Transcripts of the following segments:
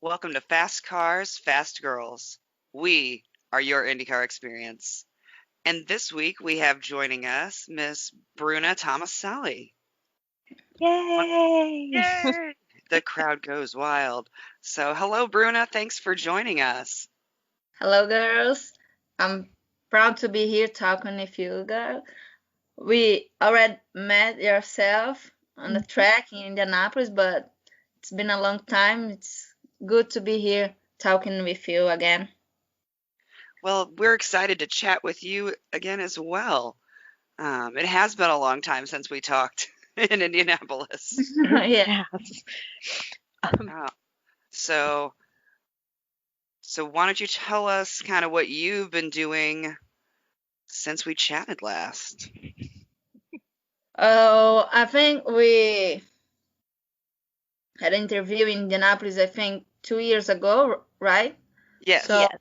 Welcome to Fast Cars, Fast Girls. We are your IndyCar experience. And this week we have joining us Miss Bruna Tomaselli. Yay! Yay! The crowd goes wild. So, hello, Bruna. Thanks for joining us. Hello, girls. I'm proud to be here talking with you, girl. We already met yourself on the track in Indianapolis, but it's been a long time. It's good to be here talking with you again. Well, we're excited to chat with you again as well. It has been a long time since we talked in Indianapolis. Yeah. Yes. Uh, so, why don't you tell us kind of what you've been doing since we chatted last? Oh, I think we had an interview in Indianapolis, I think 2 years ago, right? Yes. So, Yes.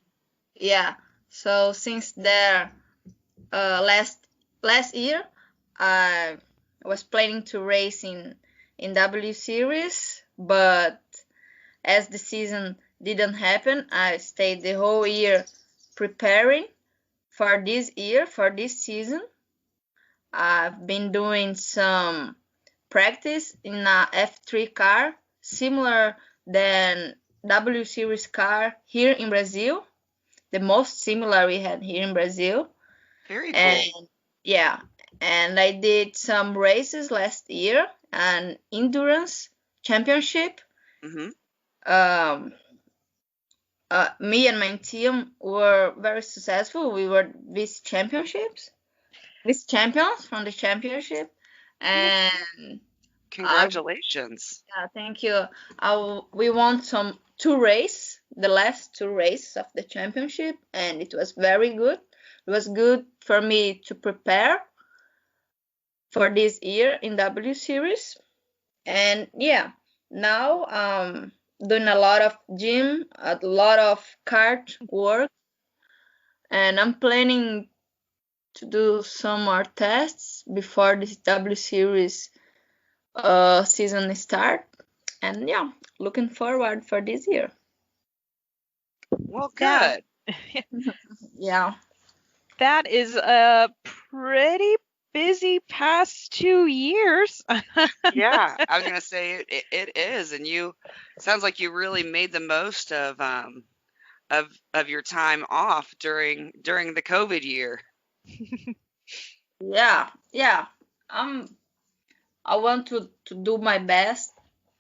yeah. So since there, last year, I was planning to race in W Series, but as the season didn't happen, I stayed the whole year preparing for this year, for this season. I've been doing some practice in a F3 car, similar than W Series car here in Brazil, the most similar we had here in Brazil. Very cool. And yeah, and I did some races last year, an endurance championship. Hmm. Me and my team were very successful. We were vice champions from the championship, and Congratulations. yeah, thank you. We won the last two races of the championship, and it was very good. It was good for me to prepare for this year in W Series. And yeah, now doing a lot of gym, a lot of kart work, and I'm planning to do some more tests before this W Series season start. And yeah, looking forward for this year. Well, Yeah. good. Yeah. That is a pretty busy past 2 years. Yeah, I was gonna say it is, and sounds like you really made the most of your time off during the COVID year. Yeah. I want to do my best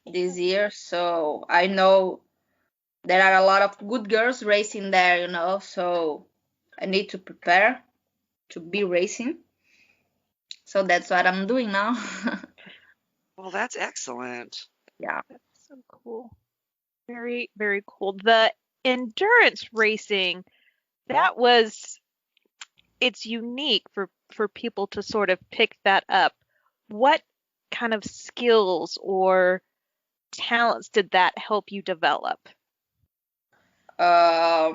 this year, so I know there are a lot of good girls racing there, so I need to prepare to be racing. So that's what I'm doing now. Well, that's excellent. Yeah. That's so cool. Very, very cool. The endurance racing, it's unique for people to sort of pick that up. What kind of skills or talents did that help you develop? I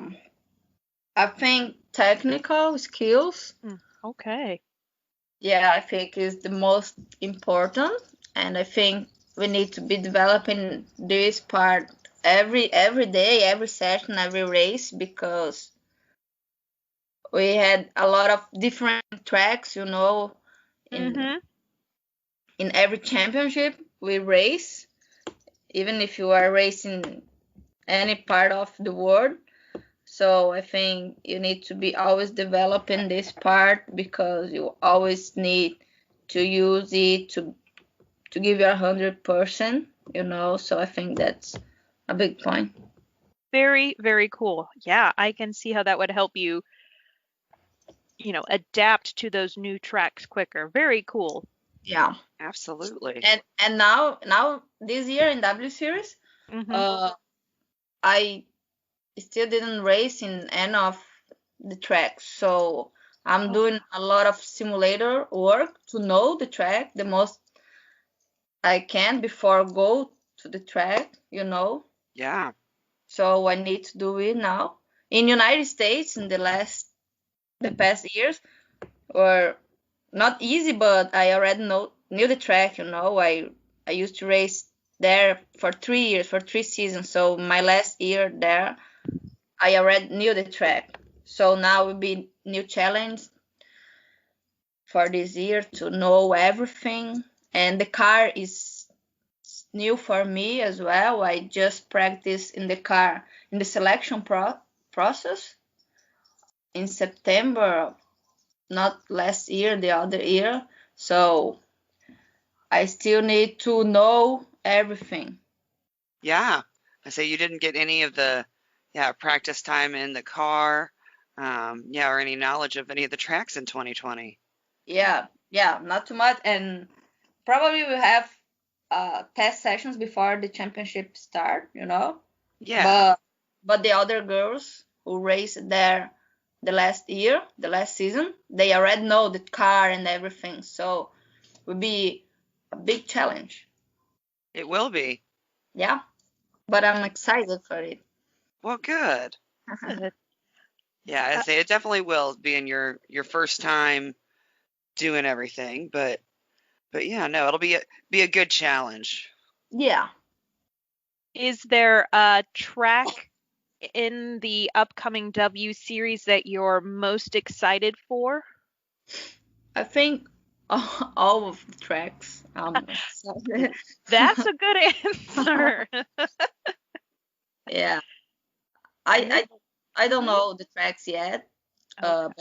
think technical skills, Okay. yeah, I think is the most important, and I think we need to be developing this part every day, every session, every race, because we had a lot of different tracks, in in every championship we race, even if you are racing any part of the world. So I think you need to be always developing this part, because you always need to use it to give your 100%, So I think that's a big point. Very, very cool. Yeah, I can see how that would help you, adapt to those new tracks quicker. Very cool. Yeah. Absolutely. And now this year in W Series, I still didn't race in any of the tracks, so I'm doing a lot of simulator work to know the track the most I can before go to the track, Yeah. So I need to do it now. In United States, in the past years were not easy, but I already knew the track. I used to race there for 3 years, for 3 seasons. So my last year there, I already knew the track. So now will be new challenge for this year to know everything. And the car is new for me as well. I just practice in the car in the selection process in September, not last year, the other year. So I still need to know everything. Yeah. I say you didn't get any of the practice time in the car, or any knowledge of any of the tracks in 2020. Yeah, not too much. And probably we have test sessions before the championship start, Yeah. But the other girls who raced there the last season, they already know the car and everything. So it will be a big challenge. It will be. Yeah, but I'm excited for it. Well, good. Good. Yeah, I say it definitely will being your first time doing everything, but yeah, no, it'll be a good challenge. Yeah. Is there a track in the upcoming W series that you're most excited for? I think all of the tracks. Excited. That's a good answer. Yeah. I don't know the tracks yet, but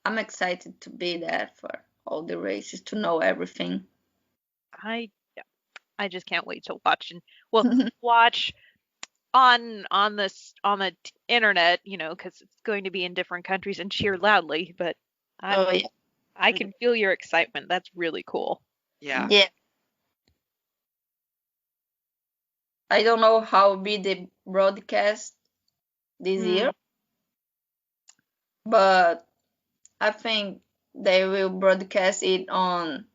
I'm excited to be there for all the races to know everything. I just can't wait to watch watch on the internet, because it's going to be in different countries, and cheer loudly. But I can feel your excitement. That's really cool. Yeah. Yeah. I don't know how will be the broadcast this year, but I think they will broadcast it on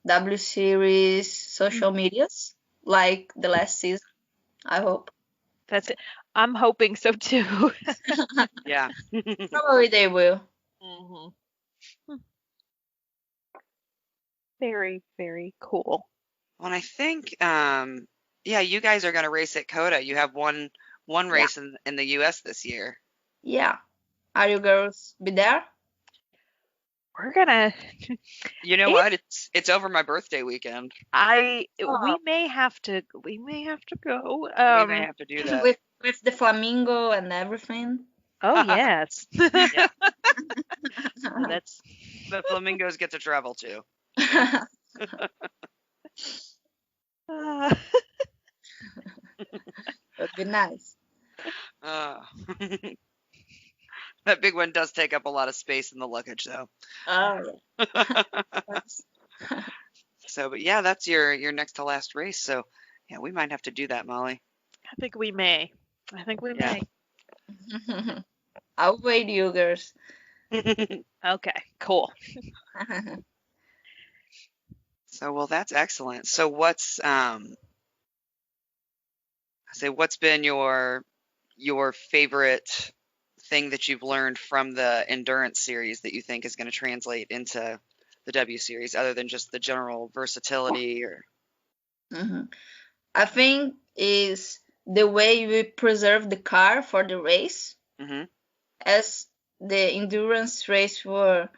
W Series social medias like the last season. I hope. That's it. I'm hoping so too. Yeah. Probably they will. Very, very cool. Well, and I think, you guys are going to race at COTA. You have one race in the U.S. this year. Yeah. Are you girls be there? We're gonna. You know what? It's over my birthday weekend. We may have to go. We may have to do that with the flamingo and everything. Oh yes. Yeah. That's the flamingos get to travel too. That'd be nice. That big one does take up a lot of space in the luggage, though. Oh. So, but yeah, that's your next to last race. So, yeah, we might have to do that, Molly. I think we may. May. I'll wait, you girls. Okay, cool. So, well, that's excellent. So, what's been your favorite thing that you've learned from the endurance series that you think is going to translate into the W series, other than just the general versatility? Or I think is the way we preserve the car for the race. As the endurance race were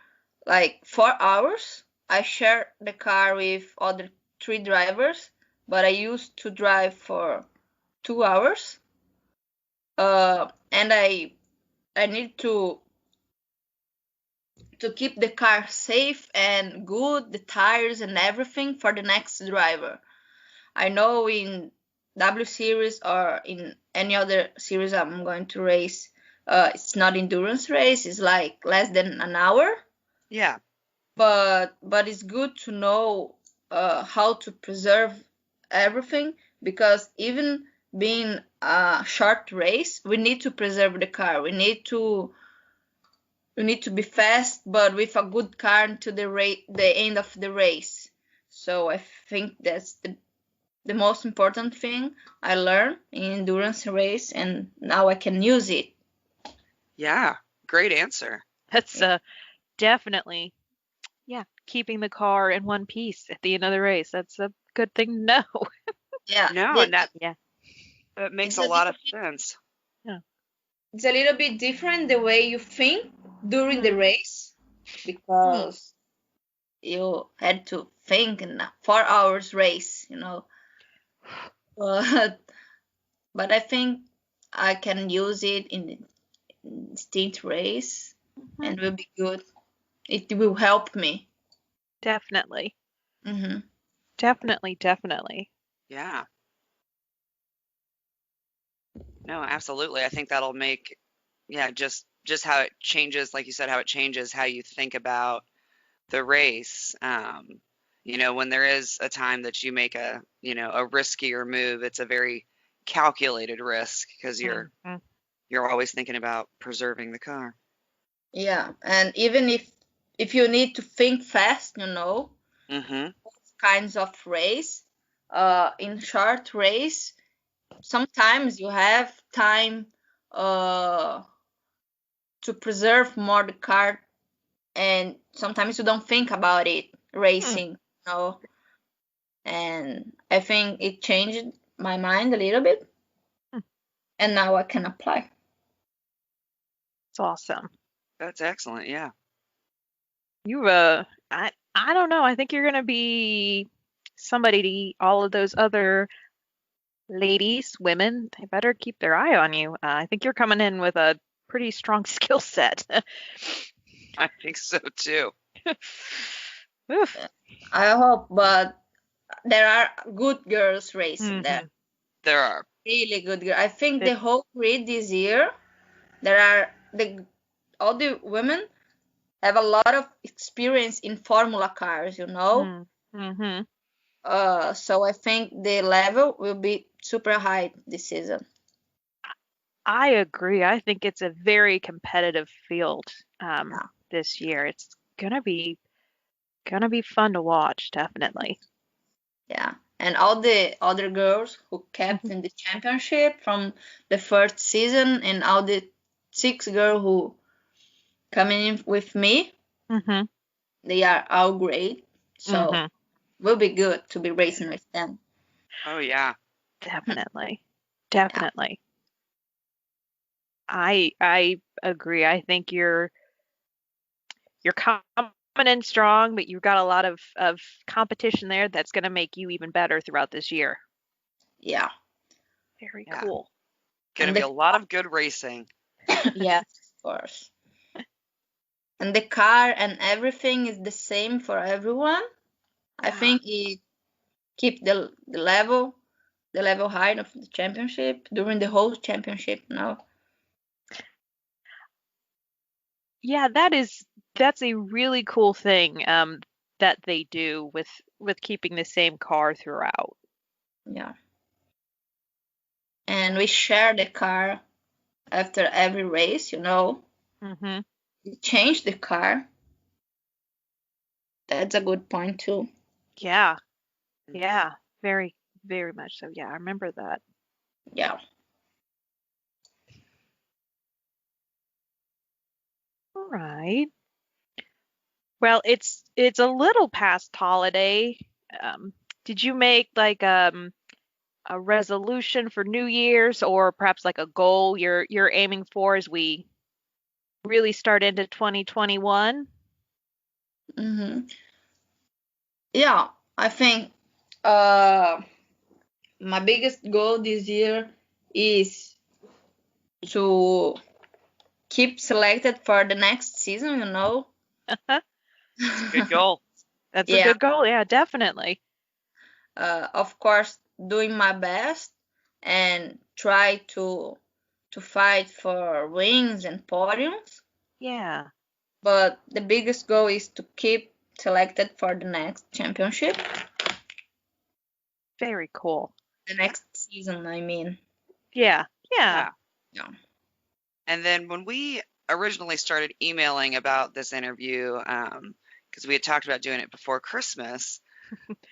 like 4 hours, I shared the car with other 3 drivers, but I used to drive for 2 hours. And I need to keep the car safe and good, the tires and everything for the next driver. I know in W series or in any other series I'm going to race, it's not endurance race, it's like less than an hour. Yeah. But it's good to know how to preserve everything, because even being a short race, we need to preserve the car. We need to be fast, but with a good car until the end of the race. So I think that's the most important thing I learned in endurance race, and now I can use it. Yeah, great answer. That's definitely, keeping the car in one piece at the end of the race. That's a good thing to know. Yeah, No, and that Yeah. makes it's a a lot of little sense. it's a little bit different the way you think during the race because you had to think in a 4 hours race, But but I think I can use it in the instinct race and will be good. It will help me. Definitely. Hmm Definitely. Yeah. No, absolutely. I think that'll make, yeah, just how it changes, like you said, how it changes how you think about the race. When there is a time that you make a riskier move, it's a very calculated risk because Mhm. you're always thinking about preserving the car. Yeah, and even if you need to think fast, Mm-hmm. kinds of race, in short race, sometimes you have time uh, to preserve more the car, and sometimes you don't think about it racing, and I think it changed my mind a little bit, and now I can apply. It's awesome. That's excellent. Yeah. You I don't know. I think you're gonna be somebody to eat all of those other ladies, women. They better keep their eye on you. I think you're coming in with a pretty strong skill set. I think so too. Oof. I hope, but there are good girls racing there. Mhm. There are. Really good girls. I think It- the whole grid this year, there are all the women have a lot of experience in Formula cars, Mhm. So I think the level will be super high this season. I agree. I think it's a very competitive field Yeah. this year. It's gonna be fun to watch, definitely. Yeah. And all the other girls who kept in the championship from the first season, and all the 6 girls who coming in with me, Mhm. they are all great. So Mhm. will be good to be racing with them. Oh yeah. Definitely. Yeah. Definitely. I agree. I think you're coming in strong, but you've got a lot of competition there that's going to make you even better throughout this year. Yeah. Very Yeah. cool. Gonna And be a lot of good racing. yes, of course. And the car and everything is the same for everyone. I Yeah. think it keep the level high of the championship during the whole championship now. Yeah, that's a really cool thing that they do with keeping the same car throughout. Yeah. And we share the car after every race. Mhm. We change the car. That's a good point too. Yeah. Mhm. Yeah. Very very much so. Yeah, I remember that. Yeah. All right. Well, it's a little past holiday. Did you make like a resolution for New Year's or perhaps like a goal you're aiming for as we really start into 2021? hmm Yeah. I think uh my biggest goal this year is to keep selected for the next season. It's a good goal. That's a Yeah. good goal. Yeah, definitely. Of course, doing my best and try to fight for wins and podiums. Yeah, But the biggest goal is to keep selected for the next championship, very cool. the next season, I mean. Yeah, yeah. Yeah. Yeah. And then when we originally started emailing about this interview, because we had talked about doing it before Christmas,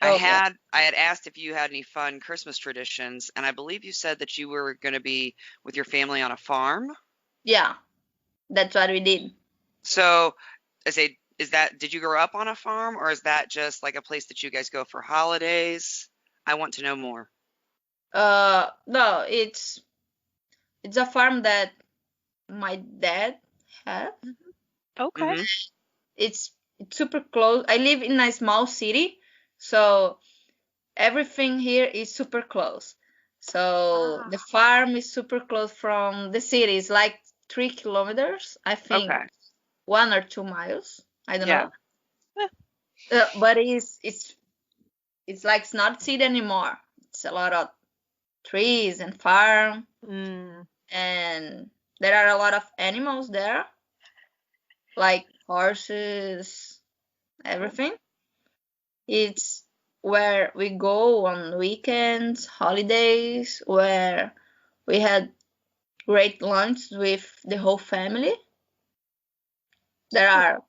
I Oh, yeah. had asked if you had any fun Christmas traditions, and I believe you said that you were going to be with your family on a farm. Yeah, that's what we did. So, did you grow up on a farm, or is that just like a place that you guys go for holidays? I want to know more. No, it's a farm that my dad had. Okay. Mhm. It's super close. I live in a small city, so everything here is super close. So the farm is super close from the city. It's like 3 kilometers, I think, Okay. 1 or 2 miles. I don't Yeah. know. But it's like it's not city anymore. It's a lot of trees and farm, Mm. and there are a lot of animals there, like horses, everything. It's where we go on weekends, holidays, where we had great lunch with the whole family. There are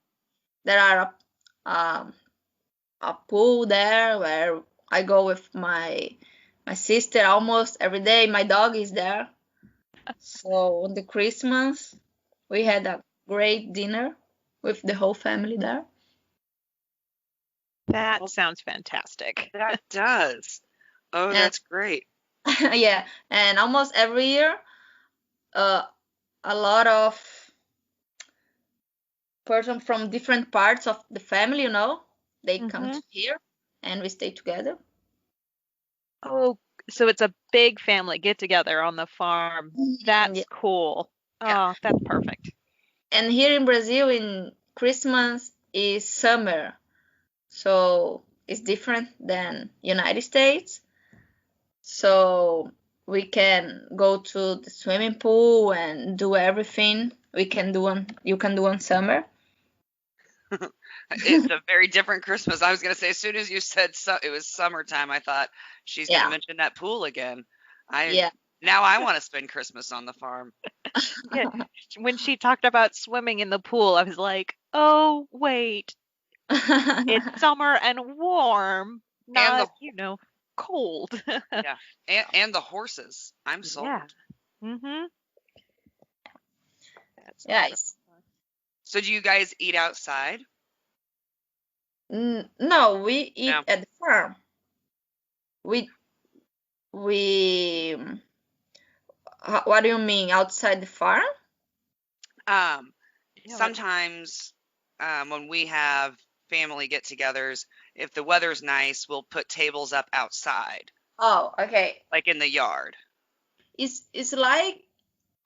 a pool there where I go with my sister almost every day. My dog is there. So on the Christmas, we had a great dinner with the whole family there. That Well, sounds fantastic. that does. Oh, And that's great. yeah, and almost every year, uh, a lot of person from different parts of the family, they come Hmm. to here and we stay together. Oh, so it's a big family get together on the farm. That's Yeah. cool. Yeah. Oh, that's perfect. And here in Brazil, in Christmas is summer, so it's different than United States. So we can go to the swimming pool and do everything you can do on summer. It's a very different Christmas. I was gonna say, as soon as you said it was summertime, I thought she's gonna Yeah, mention that pool again. yeah. Now I want to spend Christmas on the farm. Yeah. When she talked about swimming in the pool, I was like, oh, wait, it's summer and warm, And the not, cold. yeah, and the horses. I'm sold. Yeah. Mm-hmm. That sounds Yeah, so fun. So do you guys eat outside? no, we eat No. at the farm. We what do you mean outside the farm? Um, Yeah, like, Sometimes when we have family get-togethers, if the weather's nice, we'll put tables up outside, Oh, okay. like in the yard. It's like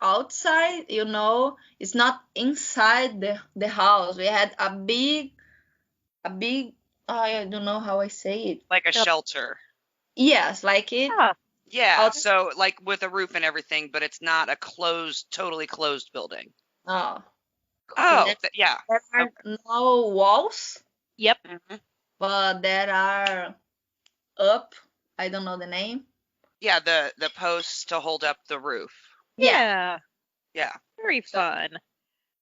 outside, it's not inside the house. We had a big I don't know how I say it. Like a yep. shelter. Yes, like it Yeah. Yeah, out. so like with a roof and everything, but it's not a totally closed building. Oh, Oh, there yeah. there are Okay. no walls, Yep. Mhm. but there are up. I don't know the name. Yeah, the posts to hold up the roof. Yeah, Yeah. Yeah. Very so fun.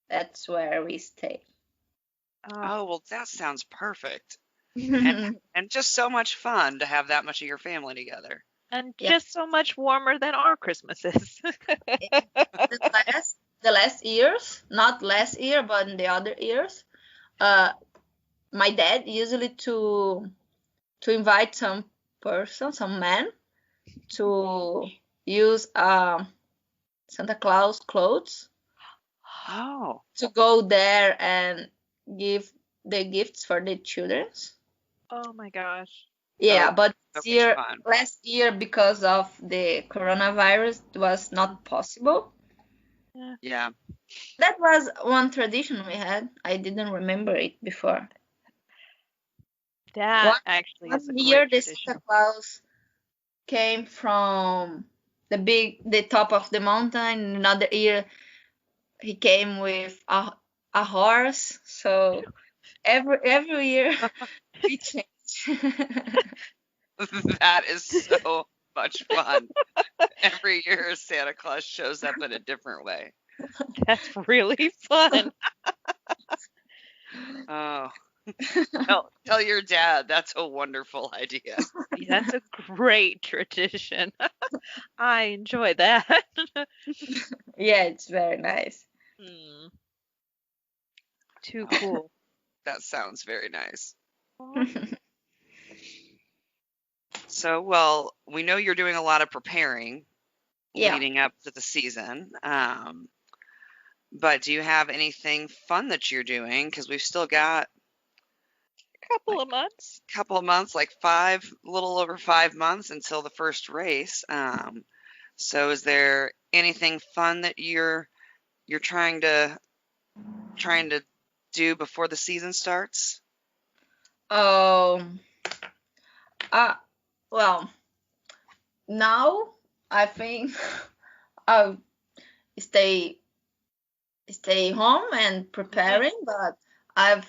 that's where we stay. Oh, Oh, well, that sounds perfect. Yeah, And just so much fun to have that much of your family together. and just so much warmer than our Christmases. the last years, not last year, but in the other years, uh, my dad usually to invite some person, some man, to use Santa Claus clothes Oh, to go there and give the gifts for the children. Oh my gosh. Yeah, oh, but so this much year, fun. last year, because of the coronavirus, it was not possible. Yeah. That was one tradition we had. I didn't remember it before. That One, actually is a one year, great the Santa tradition. Claus came from the top of the mountain. Another year, he came with a horse. So every year we change. That is so much fun. Every year Santa Claus shows up in a different way. That's really fun. Oh, tell your dad that's a wonderful idea. That's a great tradition. I enjoy that. Yeah, it's very nice. Hmm. Too Oh, cool. that sounds very nice. Aw. So, well, we know you're doing a lot of preparing Yeah. leading up to the season. But do you have anything fun that you're doing? Because we've still got Couple of months. a couple of months, like a little over 5 months until the first race. So is there anything fun that you're trying to do before the season starts? Um. Well, now I think I'll stay home and preparing, but I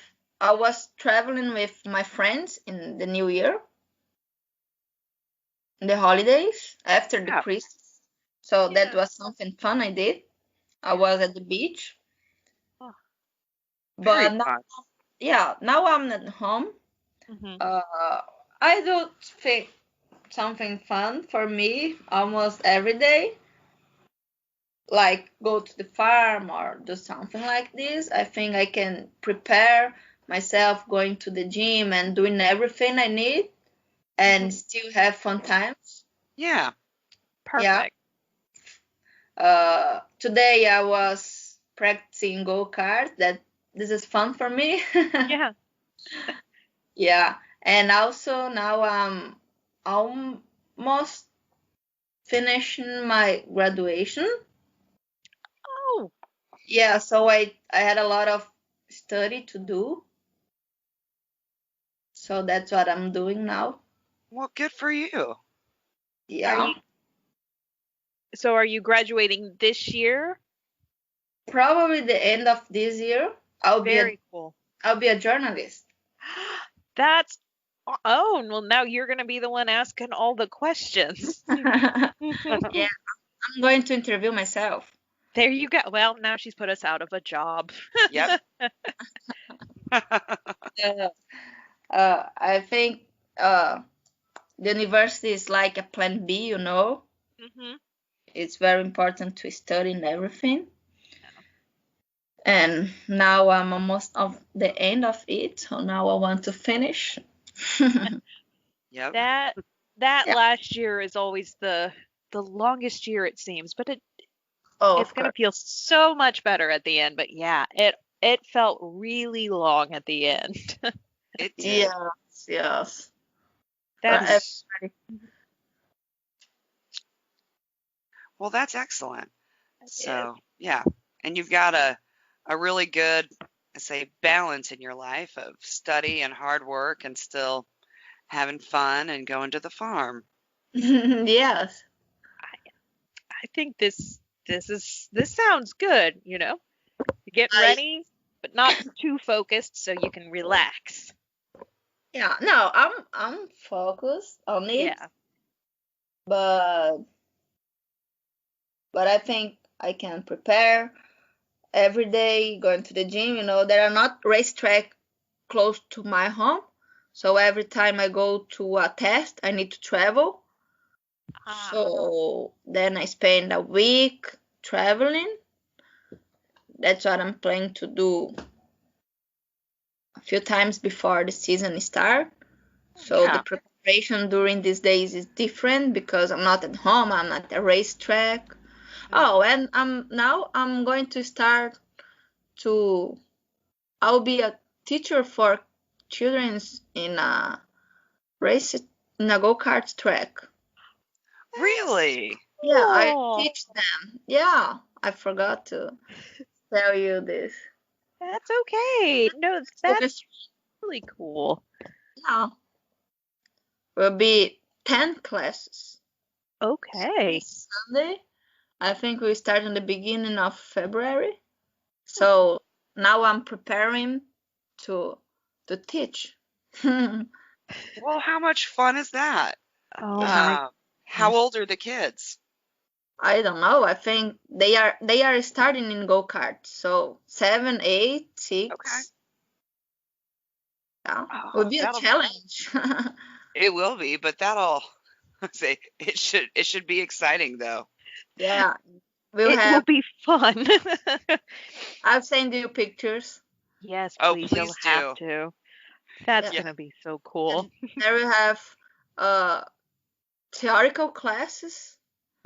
was traveling with my friends in the new year, in the holidays after the Yeah. Christmas. So that Yeah. was something fun I did. I was at the beach. Oh. Very But now, fun. yeah, now I'm at home. Mhm. I do think something fun for me almost every day, like go to the farm or do something like this. I think I can prepare myself going to the gym and doing everything I need and still have fun times. Yeah. Perfect. Today I was practicing go-kart. This is fun for me. Yeah. Yeah, and also now I'm almost finishing my graduation. Oh. Yeah, so I had a lot of study to do. So that's what I'm doing now. Well, good for you. Yeah. So are you graduating this year? Probably the end of this year. Very cool. I'll be a journalist. That's well, now you're going to be the one asking all the questions. Yeah, I'm going to interview myself. There you go. Well, now she's put us out of a job. Yep. I think the university is like a plan B, you know. Mhm. It's very important to study and everything. And now I'm almost of the end of it, so now I want to finish. Yep. That Yeah. last year is always the longest year it seems, but it's of going to course. feel so much better at the end. But yeah, it felt really long at the end. It did. Yes. That's Well, that's excellent. So, yeah. And you've got a really good, I say, balance in your life of study and hard work and still having fun and going to the farm. Yes. I think this sounds good, you know. You're getting ready, but not too focused so you can relax. Yeah, no, I'm focused on it. Yeah. But I think I can prepare every day going to the gym. You know, there are not racetrack close to my home, so every time I go to a test, I need to travel. So then I spend a week traveling. That's what I'm planning to do a few times before the season starts. So Yeah. the preparation during these days is different because I'm not at home. I'm at a racetrack. Oh, and I'm going to start to. I'll be a teacher for children in a race in a go-kart track. Really? Yeah, I Cool. teach them. Yeah, I forgot to tell you this. That's okay. No, that's really cool. Yeah, will be 10 classes. Okay. Sunday. I think we start in the beginning of February. So now I'm preparing to teach. Well, how much fun is that? Oh my. How old are the kids? I don't know. I think they are starting in go-kart. So 7, 8, 6. Okay. Yeah, Oh, will be a challenge. It will be, but that'll say it should be exciting though. Yeah, It will be fun. I'll send you pictures. Yes, Oh, please. please You'll have do. to. That's Yeah. gonna be so cool. There we have theoretical classes,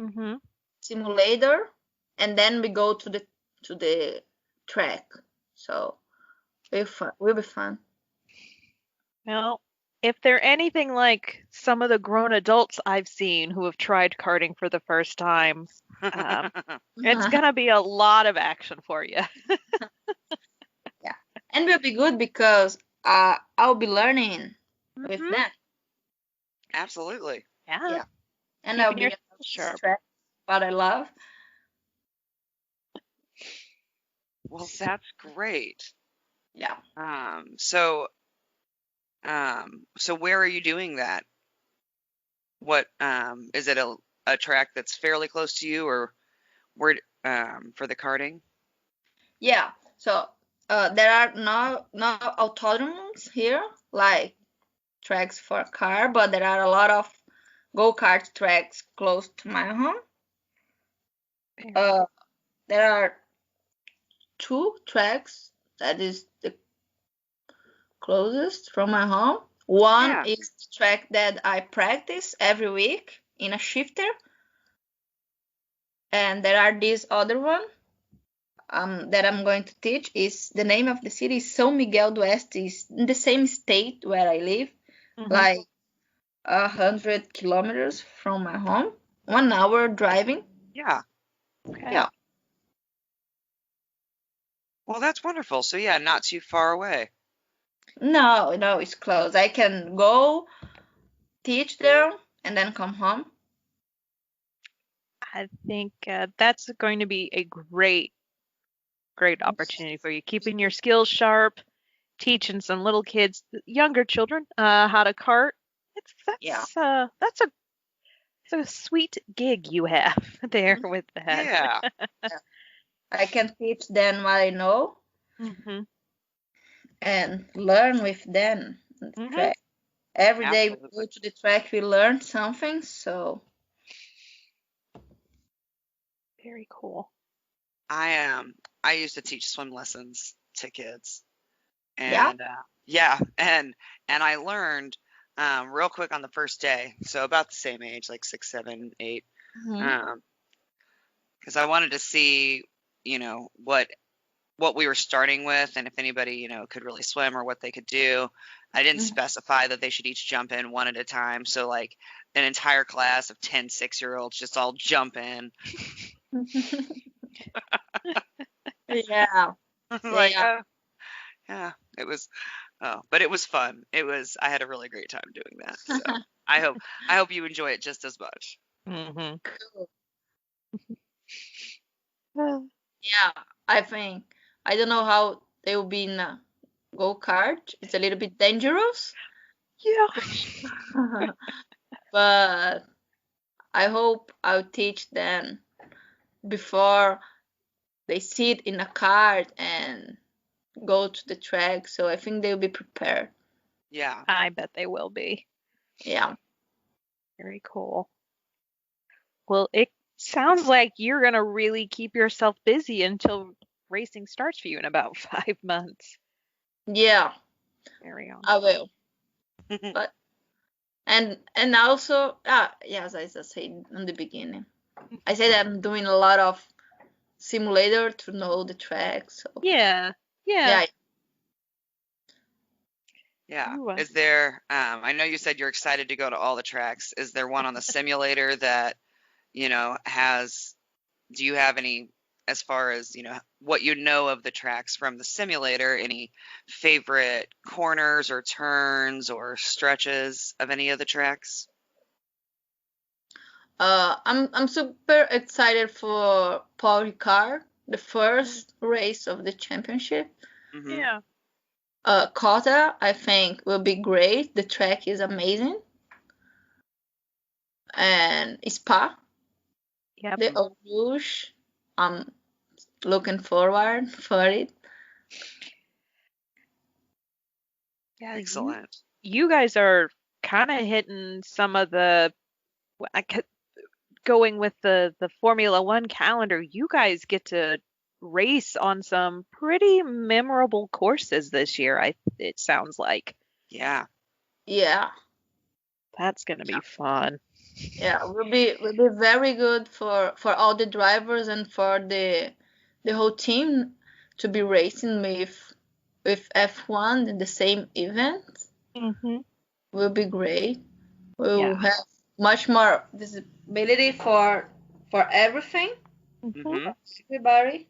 Mm-hmm. simulator, and then we go to the track. So will be fun. Well, if they're anything like some of the grown adults I've seen who have tried karting for the first time, it's gonna be a lot of action for you. Yeah, and will be good because I'll be learning with Mhm. them. Absolutely. Yeah. And Keeping I'll be your able skills to sharp. stress what I love. Well, that's great. Yeah. So where are you doing that? What is it a track that's fairly close to you, or where for the karting? Yeah. So there are no autodromes here, like tracks for a car, but there are a lot of go-kart tracks close to my home. There are 2 tracks that is the closest from my home. One Yeah. is the track that I practice every week in a shifter, and there are this other one that I'm going to teach. Is the name of the city is São Miguel do Oeste, is in the same state where I live, like 100 kilometers from my home, 1 hour driving. Yeah. Okay. Yeah. Well, that's wonderful. So yeah, not too far away. No, it's close. I can go teach there and then come home. I think that's going to be a great opportunity for you, keeping your skills sharp, teaching some little kids, younger children, how to kart. That's a sweet gig you have there with that. Yeah. I can teach them what I know and learn with them on the track. Every day we go to the track, we learn something. So very cool. I used to teach swim lessons to kids, yeah, and I learned real quick on the first day, so about the same age, like 6, 7, 8, because I wanted to see, what we were starting with, and if anybody, could really swim or what they could do. I didn't specify that they should each jump in one at a time, so like an entire class of 10 6-year-olds just all jump in. yeah. Like, yeah, it was, but it was fun. I had a really great time doing that. So I hope you enjoy it just as much. Cool. Yeah, I think I don't know how they will be in a go-kart. It's a little bit dangerous. Yeah. But I hope I'll teach them before they sit in a cart and go to the track. So I think they'll be prepared. Yeah. I bet they will be. Yeah. Very cool. Well, it sounds like you're going to really keep yourself busy until racing starts for you in about 5 months. Yeah. Very awesome. I will. But and also yes, as I said in the beginning, I said I'm doing a lot of simulator to know the track. So yeah. Yeah. Is there I know you said you're excited to go to all the tracks. Is there one on the simulator that, do you have any, as far as, what you know of the tracks from the simulator, any favorite corners or turns or stretches of any of the tracks? I'm super excited for Paul Ricard, the first race of the championship. Yeah. Kota, I think, will be great. The track is amazing. And Spa, the Eau Rouge, I'm looking forward for it. Yeah, excellent. You guys are kind of hitting some of the going with the Formula One calendar. You guys get to race on some pretty memorable courses this year. It sounds like. Yeah. Yeah. That's gonna be fun. Yeah, will be very good for all the drivers and for the whole team to be racing with F1 in the same event. Mm-hmm. Will be great. Yeah. We'll have much more visibility for everything, Mm-hmm. Mm-hmm. everybody,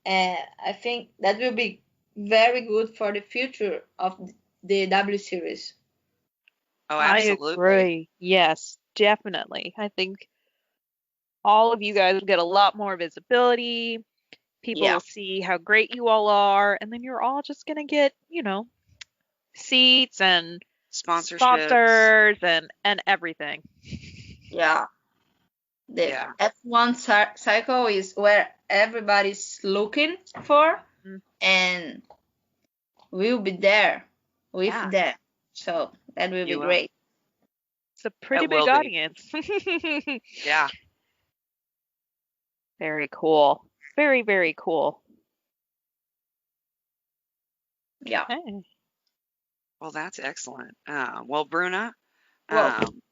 and I think that will be very good for the future of the W Series. Oh, I absolutely. agree. Yes, definitely. I think all of you guys will get a lot more visibility. People Yeah, will see how great you all are, and then you're all just gonna get, seats and Sponsorships. sponsors and everything. yeah. The Yeah. F1 cycle is where everybody's looking for, Mm, and we'll be there with Yeah. them. So that will be You will. great. It's a pretty It big will be. audience. Yeah. Very cool. Very, very cool. Yeah. Okay. Well, that's excellent. Well, Bruna, Well, um,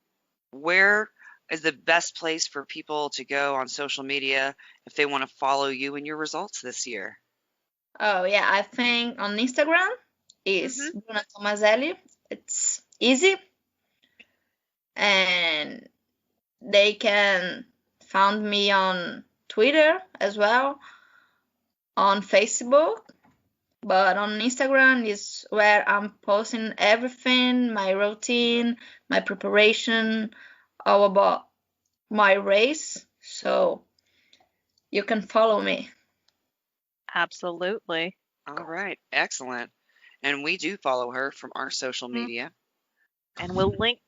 where is the best place for people to go on social media if they want to follow you and your results this year? oh yeah, I think on Instagram is Mm-hmm. Bruna Tomaselli. It's easy, and they can find me on Twitter as well, on Facebook. But on Instagram is where I'm posting everything, my routine, my preparation, all about my race. So you can follow me. Absolutely. All right. Excellent. And we do follow her from our social Mm. media. And we'll link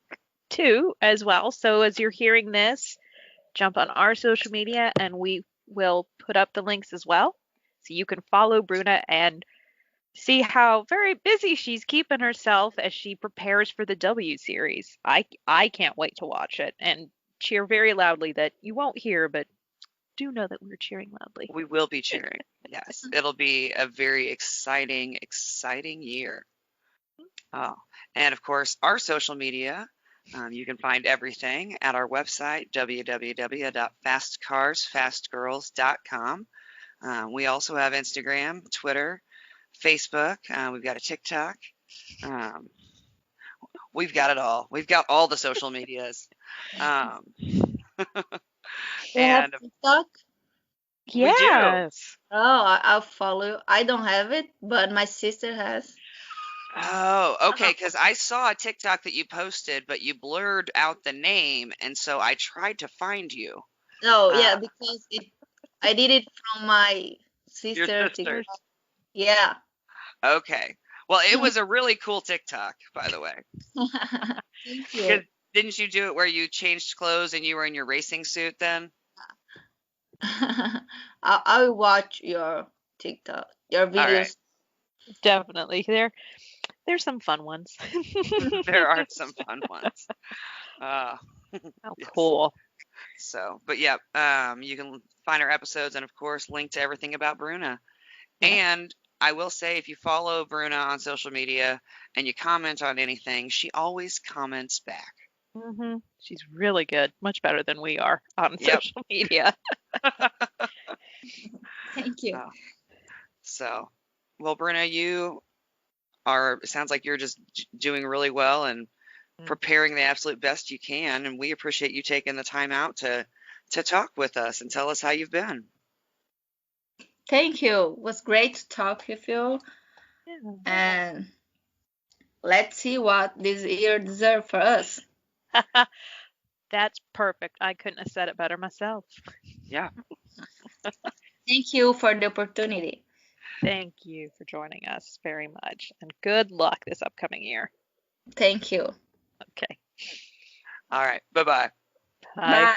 too as well. So as you're hearing this, jump on our social media and we will put up the links as well. So you can follow Bruna and see how very busy she's keeping herself as she prepares for the W series. I can't wait to watch it and cheer very loudly that you won't hear, but do know that we're cheering loudly. We will be cheering. Yes. It'll be a very exciting, exciting year. Oh, and of course, our social media. You can find everything at our website, www.fastcarsfastgirls.com. We also have Instagram, Twitter, Facebook. We've got a TikTok. Um, we've got it all. We've got all the social medias. Um, You have and TikTok? we do. Yes. Oh, I'll follow. I don't have it, but my sister has. Oh, okay. Because I saw a TikTok that you posted, but you blurred out the name, and so I tried to find you. No, Uh, yeah, because I did it from my your sister TikTok. sisters. Yeah. Okay. Well, it was a really cool TikTok, by the way. Thank Because you. didn't you do it where you changed clothes and you were in your racing suit then? I'll watch your TikTok, your All right. videos. Definitely. There's some fun ones. There are some fun ones. Uh, Oh, yes. cool. So, but yeah, you can find our episodes and of course link to everything about Bruna. Yeah. And I will say, if you follow Bruna on social media and you comment on anything, she always comments back. She's really good. Much better than we are on Yep. social media. Thank you. Uh, so, well, Bruna, you are, it sounds like you're just doing really well and preparing the absolute best you can. And we appreciate you taking the time out to talk with us and tell us how you've been. Thank you. It was great to talk with you. Yeah. And let's see what this year deserves for us. That's perfect. I couldn't have said it better myself. Yeah. Thank you for the opportunity. Thank you for joining us very much. And good luck this upcoming year. Thank you. Okay. All right. Bye bye. Bye. Bye.